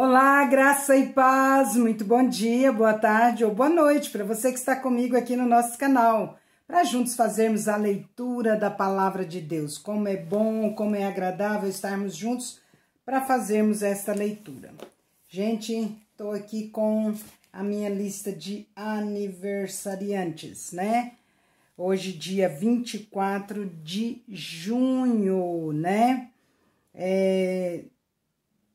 Olá, graça e paz, muito bom dia, boa tarde ou boa noite para você que está comigo aqui no nosso canal, para juntos fazermos a leitura da palavra de Deus. Como é bom, como é agradável estarmos juntos para fazermos esta leitura. Gente, estou aqui com a minha lista de aniversariantes, né? Hoje, dia 24 de junho, né?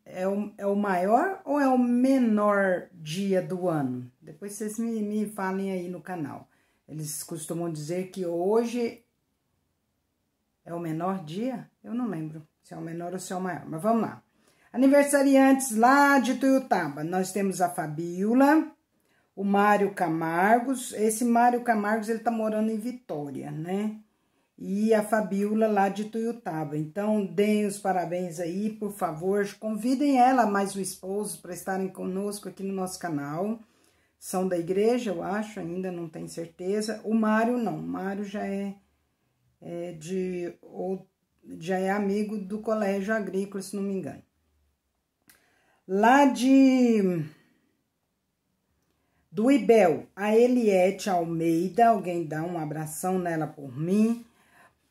É o maior ou é o menor dia do ano? Depois vocês me falem aí no canal. Eles costumam dizer que hoje é o menor dia? Eu não lembro se é o menor ou se é o maior, mas vamos lá. Aniversariantes lá de Tuiutaba, nós temos a Fabíola, o Mário Camargos. Esse Mário Camargos, ele tá morando em Vitória, né? E a Fabíola lá de Tuiutaba. Então, deem os parabéns aí, por favor. Convidem ela mais o esposo para estarem conosco aqui no nosso canal. São da igreja, eu acho, ainda não tenho certeza. O Mário não, o Mário já já é amigo do Colégio Agrícola, se não me engano. Lá do Ibel, a Eliette Almeida, alguém dá um abração nela por mim.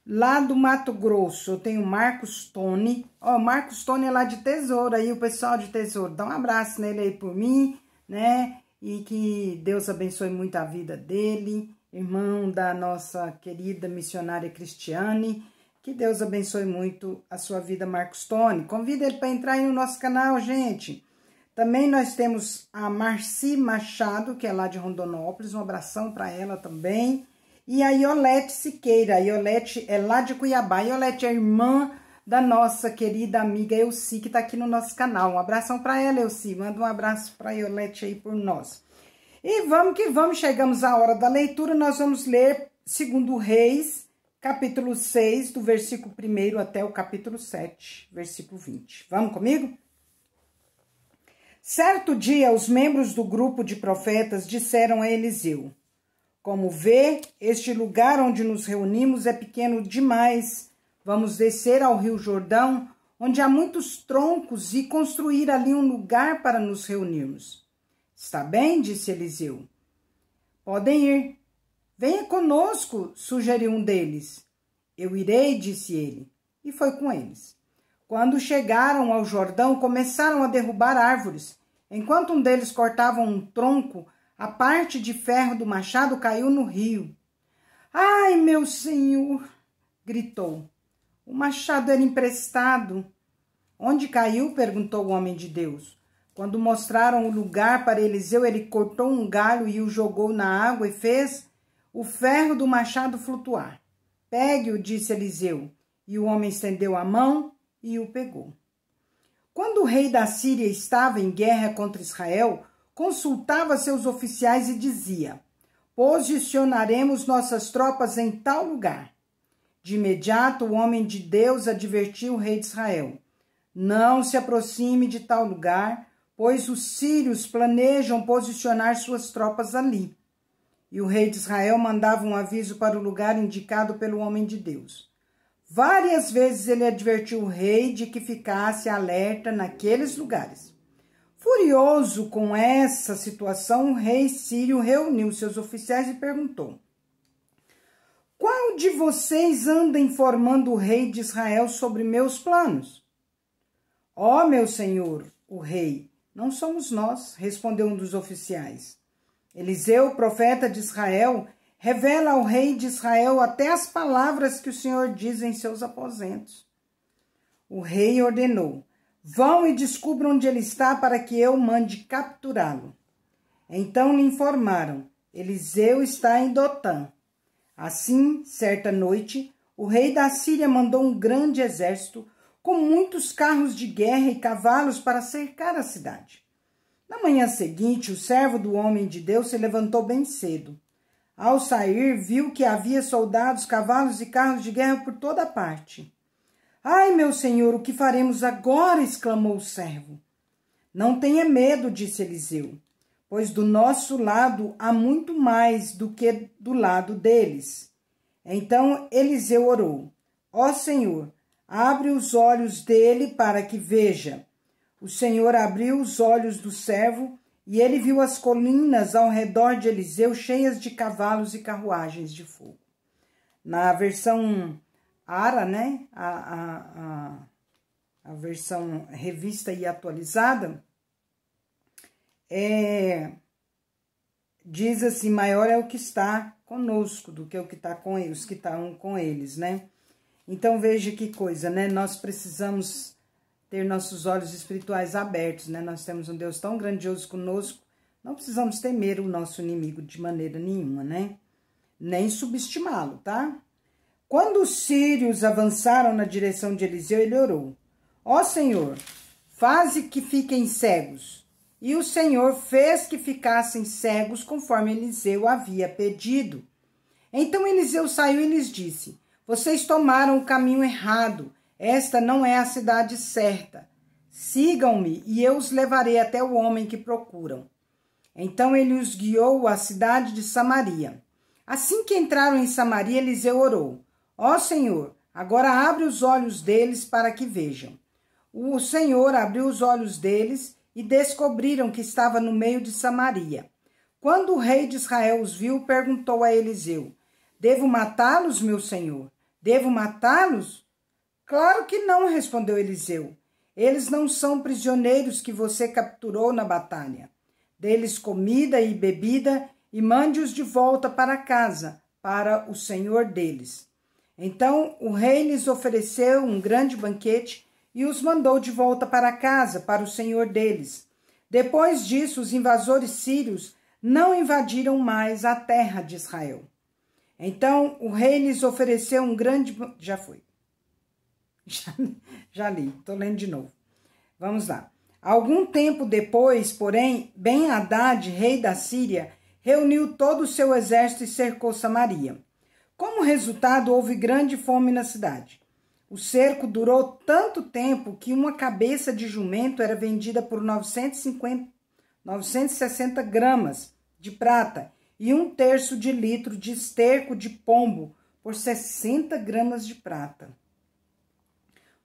Lá do Mato Grosso, eu tenho Marcos Tony. Ó, Marcos Tony é lá de Tesouro, aí o pessoal de Tesouro, dá um abraço nele aí por mim, né? E que Deus abençoe muito a vida dele, irmão da nossa querida missionária Cristiane. Que Deus abençoe muito a sua vida, Marcos Tony. Convida ele para entrar aí no nosso canal, gente. Também nós temos a Marci Machado, que é lá de Rondonópolis, um abração para ela também. E a Iolete Siqueira, a Iolete é lá de Cuiabá. A Iolete é irmã da nossa querida amiga Elci, que tá aqui no nosso canal. Um abração para ela, Elci. Manda um abraço para a Iolete aí por nós. E vamos que vamos, chegamos à hora da leitura. Nós vamos ler 2 Reis, capítulo 6, do versículo 1 até o capítulo 7, versículo 20. Vamos comigo? Certo dia, os membros do grupo de profetas disseram a Eliseu: como vê, este lugar onde nos reunimos é pequeno demais. Vamos descer ao rio Jordão, onde há muitos troncos, e construir ali um lugar para nos reunirmos. Está bem, disse Eliseu. Podem ir. Venha conosco, sugeriu um deles. Eu irei, disse ele, e foi com eles. Quando chegaram ao Jordão, começaram a derrubar árvores. Enquanto um deles cortava um tronco, a parte de ferro do machado caiu no rio. Ai, meu senhor! Gritou. O machado era emprestado. Onde caiu? Perguntou o homem de Deus. Quando mostraram o lugar para Eliseu, ele cortou um galho e o jogou na água e fez o ferro do machado flutuar. Pegue-o, disse Eliseu. E o homem estendeu a mão e o pegou. Quando o rei da Síria estava em guerra contra Israel, consultava seus oficiais e dizia: posicionaremos nossas tropas em tal lugar. De imediato, o homem de Deus advertiu o rei de Israel: não se aproxime de tal lugar, pois os sírios planejam posicionar suas tropas ali. E o rei de Israel mandava um aviso para o lugar indicado pelo homem de Deus. Várias vezes ele advertiu o rei de que ficasse alerta naqueles lugares. Furioso com essa situação, o rei sírio reuniu seus oficiais e perguntou: qual de vocês anda informando o rei de Israel sobre meus planos? Ó, meu senhor, o rei, não somos nós, respondeu um dos oficiais. Eliseu, profeta de Israel, revela ao rei de Israel até as palavras que o Senhor diz em seus aposentos. O rei ordenou: vão e descubram onde ele está para que eu mande capturá-lo. Então lhe informaram: Eliseu está em Dotã. Assim, certa noite, o rei da Síria mandou um grande exército com muitos carros de guerra e cavalos para cercar a cidade. Na manhã seguinte, o servo do homem de Deus se levantou bem cedo. Ao sair, viu que havia soldados, cavalos e carros de guerra por toda parte. Ai, meu senhor, o que faremos agora? Exclamou o servo. Não tenha medo, disse Eliseu, pois do nosso lado há muito mais do que do lado deles. Então Eliseu orou: ó Senhor, abre os olhos dele para que veja. o Senhor abriu os olhos do servo e ele viu as colinas ao redor de Eliseu cheias de cavalos e carruagens de fogo. Na versão ARA, né, a versão revista e atualizada, diz assim: maior é o que está conosco do que o que está com eles, os que estão com eles, né? Então veja que coisa, né? Nós precisamos ter nossos olhos espirituais abertos, né? Nós temos um Deus tão grandioso conosco, não precisamos temer o nosso inimigo de maneira nenhuma, né? Nem subestimá-lo, tá? Quando os sírios avançaram na direção de Eliseu, ele orou: ó Senhor, faze que fiquem cegos. E o Senhor fez que ficassem cegos, conforme Eliseu havia pedido. Então Eliseu saiu e lhes disse: vocês tomaram o caminho errado. Esta não é a cidade certa. Sigam-me e eu os levarei até o homem que procuram. Então ele os guiou à cidade de Samaria. Assim que entraram em Samaria, Eliseu orou: ó Senhor, agora abre os olhos deles para que vejam. O Senhor abriu os olhos deles e descobriram que estava no meio de Samaria. Quando o rei de Israel os viu, perguntou a Eliseu: devo matá-los, meu senhor? Devo matá-los? Claro que não, respondeu Eliseu. Eles não são prisioneiros que você capturou na batalha. Dê-lhes comida e bebida e mande-os de volta para casa, para o senhor deles. Então o rei lhes ofereceu um grande banquete e os mandou de volta para casa, para o senhor deles. Depois disso, os invasores sírios não invadiram mais a terra de Israel. Então o rei lhes ofereceu um grande... Já foi. Já li, estou lendo de novo. Vamos lá. Algum tempo depois, porém, Ben-Hadad, rei da Síria, reuniu todo o seu exército e cercou Samaria. Como resultado, houve grande fome na cidade. O cerco durou tanto tempo que uma cabeça de jumento era vendida por 960 gramas de prata e 1/3 de litro de esterco de pombo por 60 gramas de prata.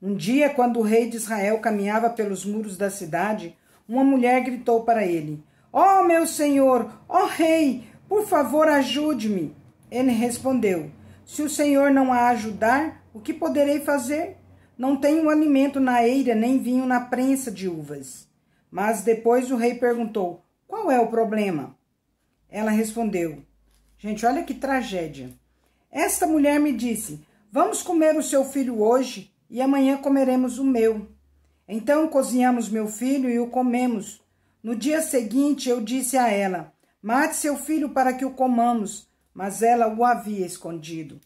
Um dia, quando o rei de Israel caminhava pelos muros da cidade, uma mulher gritou para ele: ó meu senhor, ó rei, por favor ajude-me. Ele respondeu: se o senhor não a ajudar, o que poderei fazer? Não tenho alimento na eira, nem vinho na prensa de uvas. Mas depois o rei perguntou: qual é o problema? Ela respondeu: gente, olha que tragédia. Esta mulher me disse: vamos comer o seu filho hoje e amanhã comeremos o meu. Então cozinhamos meu filho e o comemos. No dia seguinte eu disse a ela: mate seu filho para que o comamos. Mas ela o havia escondido.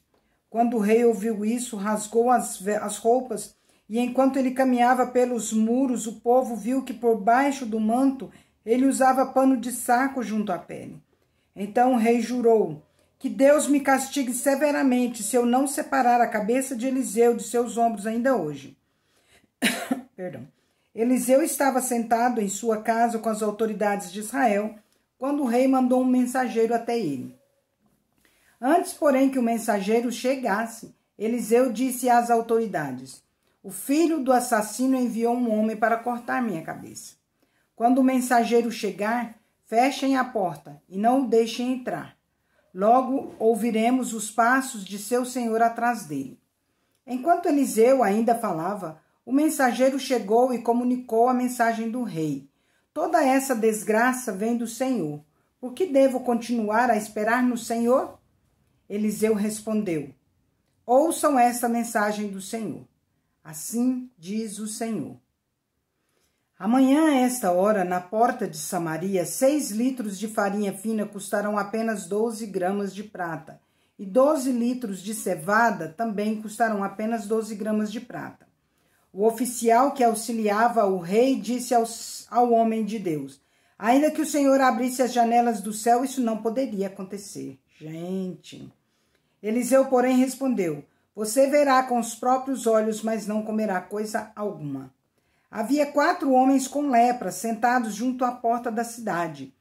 Quando o rei ouviu isso, rasgou as roupas, e enquanto ele caminhava pelos muros, o povo viu que por baixo do manto ele usava pano de saco junto à pele. Então o rei jurou: que Deus me castigue severamente se eu não separar a cabeça de Eliseu de seus ombros ainda hoje. Perdão. Eliseu estava sentado em sua casa com as autoridades de Israel, quando o rei mandou um mensageiro até ele. Antes, porém, que o mensageiro chegasse, Eliseu disse às autoridades: o filho do assassino enviou um homem para cortar minha cabeça. Quando o mensageiro chegar, fechem a porta e não o deixem entrar. Logo ouviremos os passos de seu senhor atrás dele. Enquanto Eliseu ainda falava, o mensageiro chegou e comunicou a mensagem do rei: toda essa desgraça vem do Senhor. Por que devo continuar a esperar no Senhor? Eliseu respondeu: ouçam esta mensagem do Senhor. Assim diz o Senhor: amanhã a esta hora, na porta de Samaria, 6 litros de farinha fina custarão apenas 12 gramas de prata, e 12 litros de cevada também custarão apenas 12 gramas de prata. O oficial que auxiliava o rei disse ao homem de Deus: ainda que o Senhor abrisse as janelas do céu, isso não poderia acontecer. Gente. Eliseu, porém, respondeu: você verá com os próprios olhos, mas não comerá coisa alguma. Havia 4 homens com lepra sentados junto à porta da cidade.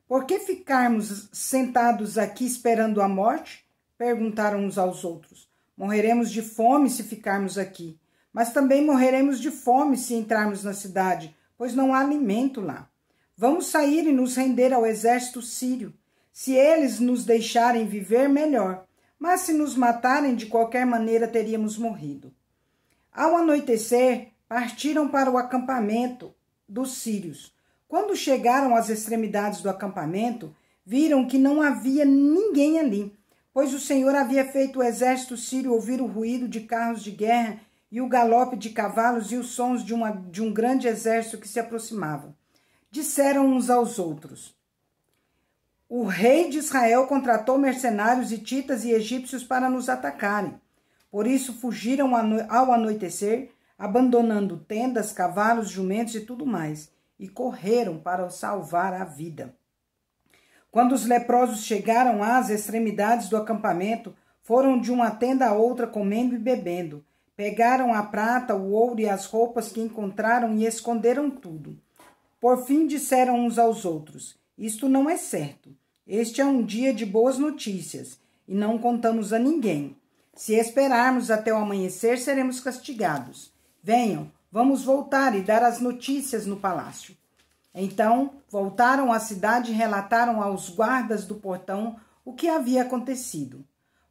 Por que ficarmos sentados aqui esperando a morte? Perguntaram uns aos outros. Morreremos de fome se ficarmos aqui, mas também morreremos de fome se entrarmos na cidade, pois não há alimento lá. Vamos sair e nos render ao exército sírio. Se eles nos deixarem viver, melhor. Mas se nos matarem, de qualquer maneira teríamos morrido. Ao anoitecer, partiram para o acampamento dos sírios. Quando chegaram às extremidades do acampamento, viram que não havia ninguém ali, pois o Senhor havia feito o exército sírio ouvir o ruído de carros de guerra e o galope de cavalos e os sons de um grande exército que se aproximava. Disseram uns aos outros: o rei de Israel contratou mercenários hititas e egípcios para nos atacarem. Por isso fugiram ao anoitecer, abandonando tendas, cavalos, jumentos e tudo mais, e correram para salvar a vida. Quando os leprosos chegaram às extremidades do acampamento, foram de uma tenda a outra comendo e bebendo. Pegaram a prata, o ouro e as roupas que encontraram e esconderam tudo. Por fim disseram uns aos outros: isto não é certo. Este é um dia de boas notícias e não contamos a ninguém. Se esperarmos até o amanhecer, seremos castigados. Venham, vamos voltar e dar as notícias no palácio. Então voltaram à cidade e relataram aos guardas do portão o que havia acontecido.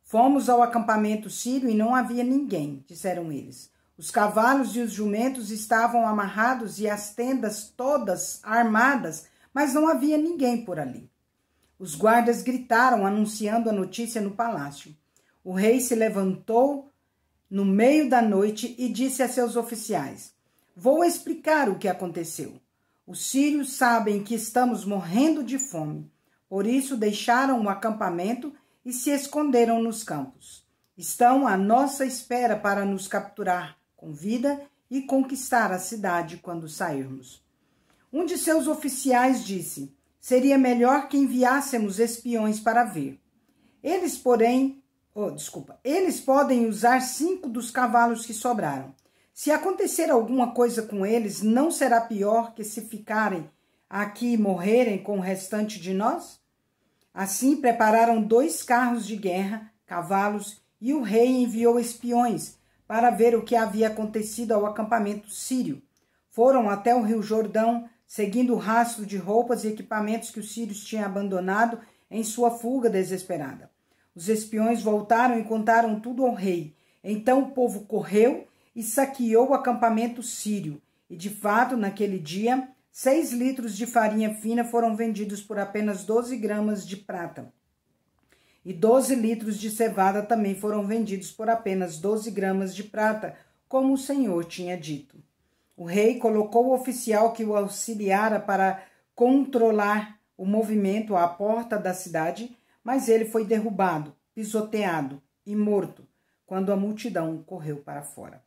Fomos ao acampamento sírio e não havia ninguém, disseram eles. Os cavalos e os jumentos estavam amarrados e as tendas todas armadas, mas não havia ninguém por ali. Os guardas gritaram, anunciando a notícia no palácio. O rei se levantou no meio da noite e disse a seus oficiais: vou explicar o que aconteceu. Os sírios sabem que estamos morrendo de fome, por isso deixaram o acampamento e se esconderam nos campos. Estão à nossa espera para nos capturar com vida e conquistar a cidade quando sairmos. Um de seus oficiais disse: seria melhor que enviássemos espiões para ver. Eles podem usar 5 dos cavalos que sobraram. Se acontecer alguma coisa com eles, não será pior que se ficarem aqui e morrerem com o restante de nós? Assim prepararam 2 carros de guerra, cavalos, e o rei enviou espiões para ver o que havia acontecido ao acampamento sírio. Foram até o rio Jordão, seguindo o rastro de roupas e equipamentos que os sírios tinham abandonado em sua fuga desesperada. Os espiões voltaram e contaram tudo ao rei. Então o povo correu e saqueou o acampamento sírio. E de fato, naquele dia, 6 litros de farinha fina foram vendidos por apenas 12 gramas de prata. E 12 litros de cevada também foram vendidos por apenas 12 gramas de prata, como o Senhor tinha dito. O rei colocou o oficial que o auxiliara para controlar o movimento à porta da cidade, mas ele foi derrubado, pisoteado e morto quando a multidão correu para fora.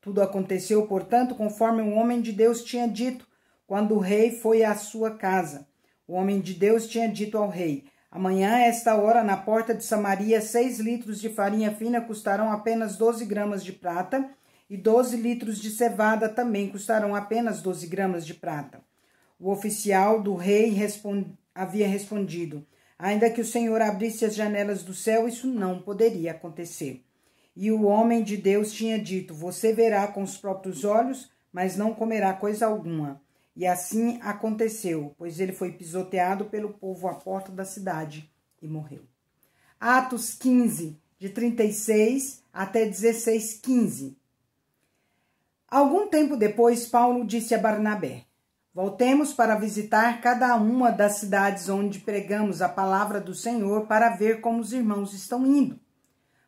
Tudo aconteceu, portanto, conforme o homem de Deus tinha dito, quando o rei foi à sua casa. O homem de Deus tinha dito ao rei: amanhã, a esta hora, na porta de Samaria, 6 litros de farinha fina custarão apenas 12 gramas de prata, e 12 litros de cevada também custarão apenas 12 gramas de prata. O oficial do rei havia respondido: ainda que o Senhor abrisse as janelas do céu, isso não poderia acontecer. E o homem de Deus tinha dito: você verá com os próprios olhos, mas não comerá coisa alguma. E assim aconteceu, pois ele foi pisoteado pelo povo à porta da cidade e morreu. Atos 15, de 36 até 16:15. Algum tempo depois, Paulo disse a Barnabé: voltemos para visitar cada uma das cidades onde pregamos a palavra do Senhor para ver como os irmãos estão indo.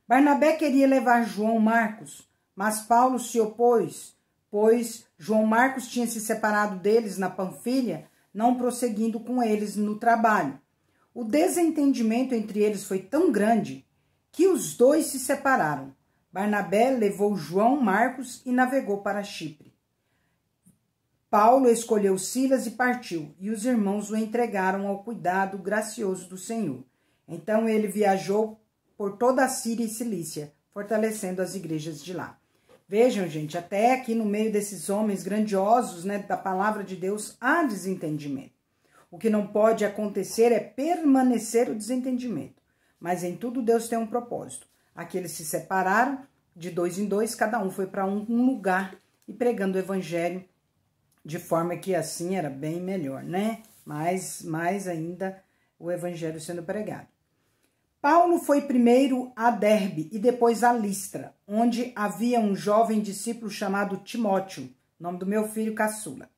Barnabé queria levar João Marcos, mas Paulo se opôs, pois João Marcos tinha se separado deles na Panfilha, não prosseguindo com eles no trabalho. O desentendimento entre eles foi tão grande que os dois se separaram. Barnabé levou João Marcos e navegou para Chipre. Paulo escolheu Silas e partiu, e os irmãos o entregaram ao cuidado gracioso do Senhor. Então ele viajou por toda a Síria e Cilícia, fortalecendo as igrejas de lá. Vejam, gente, até aqui no meio desses homens grandiosos, né, da palavra de Deus, há desentendimento. O que não pode acontecer é permanecer o desentendimento. Mas em tudo Deus tem um propósito. Aqui eles se separaram, de 2 em 2, cada um foi para um lugar e pregando o evangelho de forma que assim era bem melhor, né? Mais ainda o evangelho sendo pregado. Paulo foi primeiro a Derbe e depois a Listra, onde havia um jovem discípulo chamado Timóteo, nome do meu filho caçula.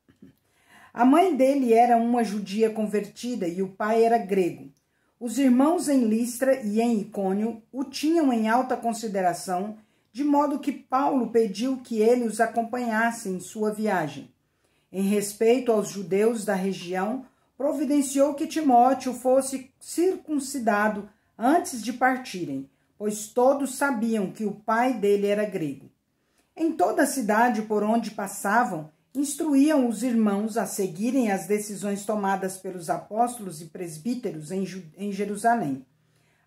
A mãe dele era uma judia convertida e o pai era grego. Os irmãos em Listra e em Icônio o tinham em alta consideração, de modo que Paulo pediu que ele os acompanhasse em sua viagem. Em respeito aos judeus da região, providenciou que Timóteo fosse circuncidado antes de partirem, pois todos sabiam que o pai dele era grego. Em toda a cidade por onde passavam, instruíam os irmãos a seguirem as decisões tomadas pelos apóstolos e presbíteros em Jerusalém.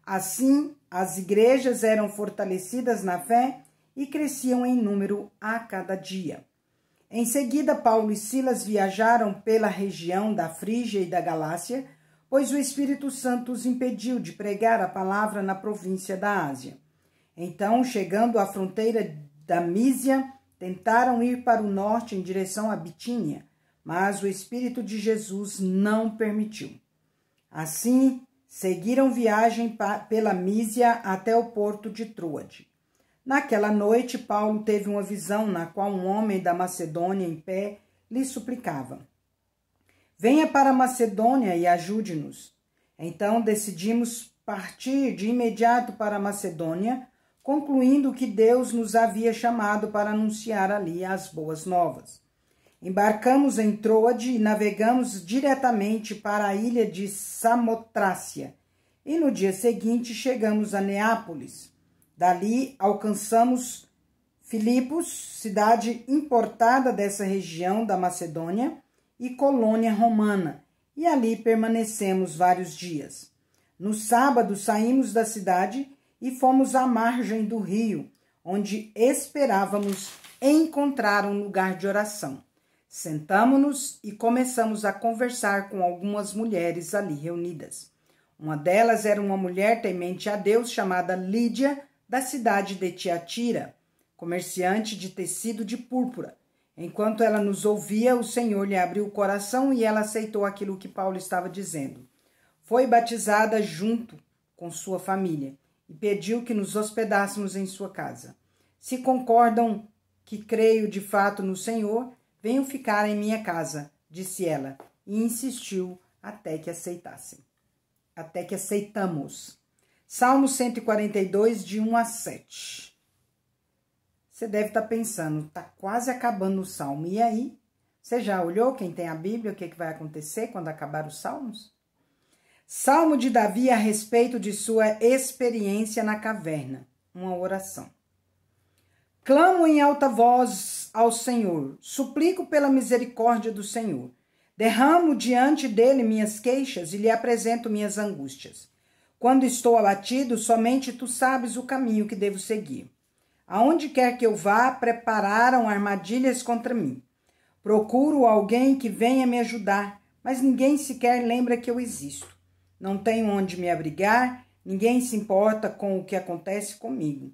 Assim, as igrejas eram fortalecidas na fé e cresciam em número a cada dia. Em seguida, Paulo e Silas viajaram pela região da Frígia e da Galácia, pois o Espírito Santo os impediu de pregar a palavra na província da Ásia. Então, chegando à fronteira da Mísia, tentaram ir para o norte em direção à Bitínia, mas o Espírito de Jesus não permitiu. Assim, seguiram viagem pela Mísia até o porto de Troade. Naquela noite, Paulo teve uma visão na qual um homem da Macedônia em pé lhe suplicava: venha para a Macedônia e ajude-nos. Então decidimos partir de imediato para a Macedônia, concluindo que Deus nos havia chamado para anunciar ali as boas novas. Embarcamos em Troade e navegamos diretamente para a ilha de Samotrácia, e no dia seguinte chegamos a Neápolis. Dali alcançamos Filipos, cidade importada dessa região da Macedônia, e colônia romana, e ali permanecemos vários dias. No sábado saímos da cidade e fomos à margem do rio, onde esperávamos encontrar um lugar de oração. Sentamo-nos e começamos a conversar com algumas mulheres ali reunidas. Uma delas era uma mulher temente a Deus chamada Lídia, da cidade de Tiatira, comerciante de tecido de púrpura. Enquanto ela nos ouvia, o Senhor lhe abriu o coração e ela aceitou aquilo que Paulo estava dizendo. Foi batizada junto com sua família e pediu que nos hospedássemos em sua casa. Se concordam que creio de fato no Senhor, venham ficar em minha casa, disse ela, e insistiu até que aceitassem. Até que aceitamos. Salmo 142, de 1 a 7. Você deve estar pensando, está quase acabando o Salmo. E aí? Você já olhou, quem tem a Bíblia, o que vai acontecer quando acabar os Salmos? Salmo de Davi a respeito de sua experiência na caverna. Uma oração. Clamo em alta voz ao Senhor, suplico pela misericórdia do Senhor. Derramo diante dele minhas queixas e lhe apresento minhas angústias. Quando estou abatido, somente tu sabes o caminho que devo seguir. Aonde quer que eu vá, prepararam armadilhas contra mim. Procuro alguém que venha me ajudar, mas ninguém sequer lembra que eu existo. Não tenho onde me abrigar, ninguém se importa com o que acontece comigo.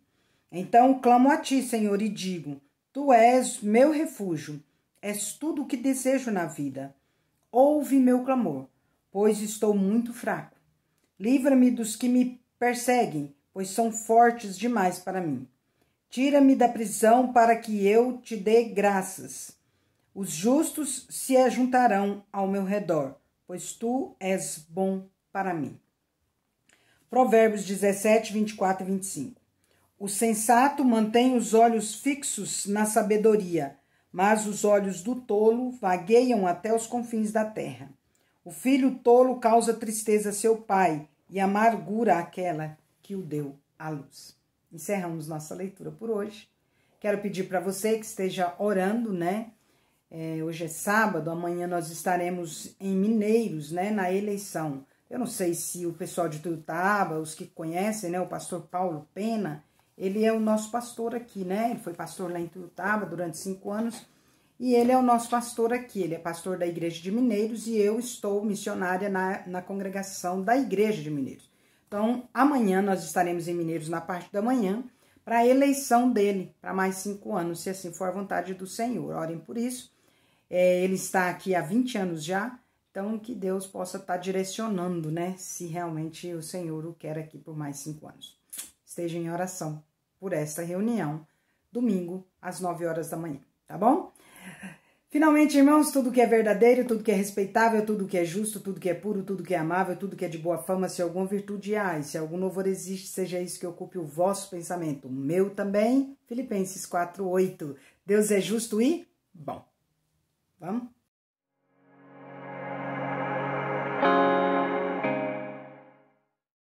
Então clamo a ti, Senhor, e digo: tu és meu refúgio, és tudo o que desejo na vida. Ouve meu clamor, pois estou muito fraco. Livra-me dos que me perseguem, pois são fortes demais para mim. Tira-me da prisão para que eu te dê graças. Os justos se ajuntarão ao meu redor, pois tu és bom para mim. Provérbios 17, 24 e 25. O sensato mantém os olhos fixos na sabedoria, mas os olhos do tolo vagueiam até os confins da terra. O filho tolo causa tristeza a seu pai e amargura àquela que o deu à luz. Encerramos nossa leitura por hoje. Quero pedir para você que esteja orando, né? Hoje é sábado, amanhã nós estaremos em Mineiros, né? Na eleição. Eu não sei se o pessoal de Tuiutaba, os que conhecem, né? O pastor Paulo Pena, ele é o nosso pastor aqui, né? Ele foi pastor lá em Tuiutaba durante 5 anos e ele é o nosso pastor aqui. Ele é pastor da Igreja de Mineiros e eu estou missionária na congregação da Igreja de Mineiros. Então, amanhã nós estaremos em Mineiros na parte da manhã para a eleição dele para mais 5 anos, se assim for a vontade do Senhor. Orem por isso. Ele está aqui há 20 anos já, então que Deus possa estar direcionando, né? Se realmente o Senhor o quer aqui por mais 5 anos. Esteja em oração por esta reunião, domingo, às 9 horas da manhã, tá bom? Finalmente, irmãos, tudo que é verdadeiro, tudo que é respeitável, tudo que é justo, tudo que é puro, tudo que é amável, tudo que é de boa fama, se alguma virtude há, e se algum louvor existe, seja isso que ocupe o vosso pensamento. O meu também, Filipenses 4:8. Deus é justo e bom. Vamos?